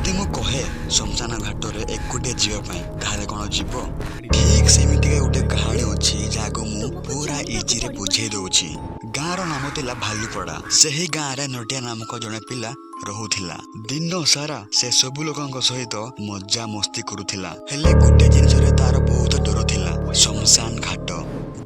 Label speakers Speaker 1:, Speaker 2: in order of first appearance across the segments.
Speaker 1: ଯଦି ମୁଁ କହେ ଶ୍ମଶାନ ଘାଟରେ ଏକୁଟିଆ ଯିବା ପାଇଁ ତାହେଲେ କ'ଣ ଯିବ? ଠିକ୍ ସେମିତିକା ଗୋଟେ କାହାଣୀ ଅଛି ଯାହାକୁ ମୁଁ ପୁରା ଇଜିରେ ବୁଝେଇ ଦଉଛି। ଗାଁର ନାମ ଥିଲା ଭାଲୁପଡ଼ା। ସେହି ଗାଁରେ ନଟିଆ ନାମକ ଜଣେ ପିଲା ରହୁଥିଲା। ଦିନ ସାରା ସେ ସବୁ ଲୋକଙ୍କ ସହିତ ମଜା ମସ୍ତି କରୁଥିଲା। ହେଲେ ଗୋଟେ ଜିନିଷରେ ତାର ବହୁତ ଡର ଥିଲା, ଶ୍ମଶାନ ଘାଟ।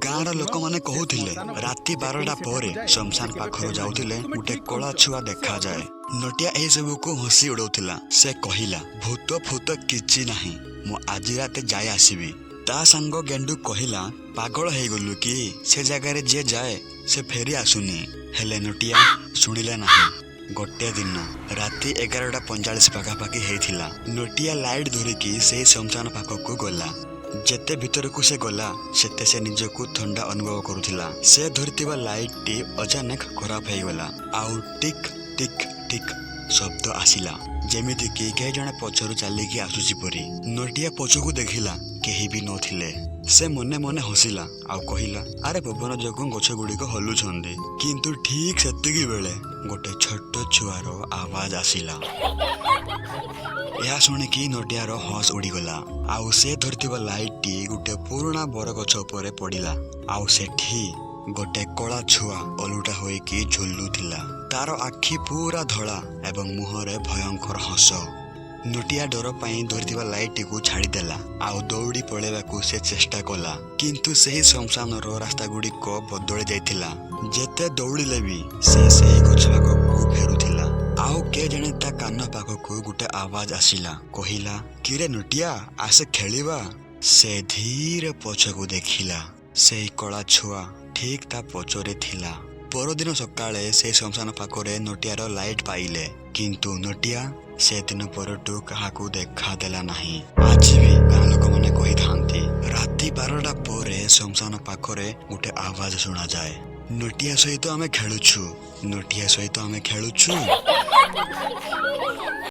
Speaker 1: ଗାଁର ଲୋକମାନେ କହୁଥିଲେ ରାତି 12ଟା ପରେ ଶ୍ମଶାନ ପାଖରୁ ଯାଉଥିଲେ ଗୋଟେ କଳା ଛୁଆ ଦେଖାଯାଏ। ନଟିଆ ଏସବୁକୁ ହସି ଉଡଉଥିଲା। ସେ କହିଲା, ଭୂତ ଫୁତ କିଛି ନାହିଁ, ମୁଁ ଆଜି ରାତି ଯାଇ ଆସିବି। ତା ସାଙ୍ଗ ଗେଣ୍ଡୁ କହିଲା, ପାଗଳ ହେଇଗଲୁ କି? ସେ ଜାଗାରେ ଯିଏ ଯାଏ ସେ ଫେରି ଆସୁନି। ହେଲେ ନଟିଆ ଶୁଣିଲା ନାହିଁ। ଗୋଟେ ଦିନ ରାତି 11:45 ପାଖାପାଖି ହେଇଥିଲା। ନଟିଆ ଲାଇଟ୍ ଧରିକି ସେଇ ଶ୍ମଶାନ ପାଖକୁ ଗଲା। ଯେତେ ଭିତରକୁ ସେ ଗଲା ସେତେ ସେ ନିଜକୁ ଥଣ୍ଡା ଅନୁଭବ କରୁଥିଲା। ସେ ଧରିଥିବା ଲାଇଟ୍ଟି ଅଚାନକ ଖରାପ ହେଇଗଲା। ଆଉ ଟିକ୍ ଟିକ୍ ଟିକ୍ ଶବ୍ଦ ଆସିଲା, ଯେମିତିକି କେହି ଜଣେ ପଛରୁ ଚାଲିକି ଆସୁଛି ପରି। ନଟିଆ ପଛକୁ ଦେଖିଲା, କେହି ବି ନଥିଲେ। ସେ ମନେ ମନେ ହସିଲା ଆଉ କହିଲା, ଆରେ ପବନ ଯୋଗୁଁ ଗଛ ଗୁଡ଼ିକ ହଲୁଛନ୍ତି। କିନ୍ତୁ ଠିକ୍ ସେତିକି ବେଳେ ଗୋଟେ ଛୋଟ ଛୁଆର ଆୱାଜ ଆସିଲା। ଏହା ଶୁଣିକି ନଟିଆର ହସ ଉଡ଼ିଗଲା। ଆଉ ସେ ଧରିଥିବା ଲାଇଟ୍ଟି ଗୋଟେ ପୁରୁଣା ବରଗଛ ଉପରେ ପଡ଼ିଲା। ଆଉ ସେଠି ଗୋଟେ କଳା ଛୁଆ ଓଲଟା ହୋଇକି ଝୁଲୁଥିଲା। ତାର ଆଖି ପୁରା ଧଳା ଏବଂ ମୁହଁରେ ଭୟଙ୍କର ହସ। ନଟିଆ ଡର ପାଇଁ ଧରିଥିବା ଲାଇଟ୍ଟିକୁ ଛାଡ଼ିଦେଲା ଆଉ ଦୌଡ଼ି ପଳେଇବାକୁ ସେ ଚେଷ୍ଟା କଲା। କିନ୍ତୁ ସେହି ଶ୍ମଶାନର ରାସ୍ତା ଗୁଡ଼ିକ ବଦଳି ଯାଇଥିଲା। ଯେତେ ଦୌଡ଼ିଲେ ବି ସେ ସେହି ଗଛ ପାଖକୁ ଫେରୁଥିଲା। ଆଉ କେ ଜଣେ ତା କାନ ପାଖକୁ ଗୋଟେ ଆୱାଜ ଆସିଲା, କହିଲା, କିରେ ନଟିଆ, ଆସେ ଖେଳିବା। ସେ ଧୀରେ ପଛକୁ ଦେଖିଲା। ସେଇ କଳା ଛୁଆ ଠିକ୍ ତା ପଛରେ ଥିଲା। ପରଦିନ ସକାଳେ ସେ ଶ୍ମଶାନ ପାଖରେ ନଟିଆର ଲାଇଟ୍ ପାଇଲେ। କିନ୍ତୁ ନଟିଆ ସେଦିନ ପରଠୁ କାହାକୁ ଦେଖାଦେଲା ନାହିଁ। ଆଜି ବି ଗାଁ ଲୋକମାନେ କହିଥାନ୍ତି, ରାତି 12ଟା ପରେ ଶ୍ମଶାନ ପାଖରେ ଗୋଟେ ଆୱାଜ ଶୁଣାଯାଏ, ନଟିଆ ସହିତ ଆମେ ଖେଳୁଛୁ, ନଟିଆ ସହିତ ଆମେ ଖେଳୁଛୁ।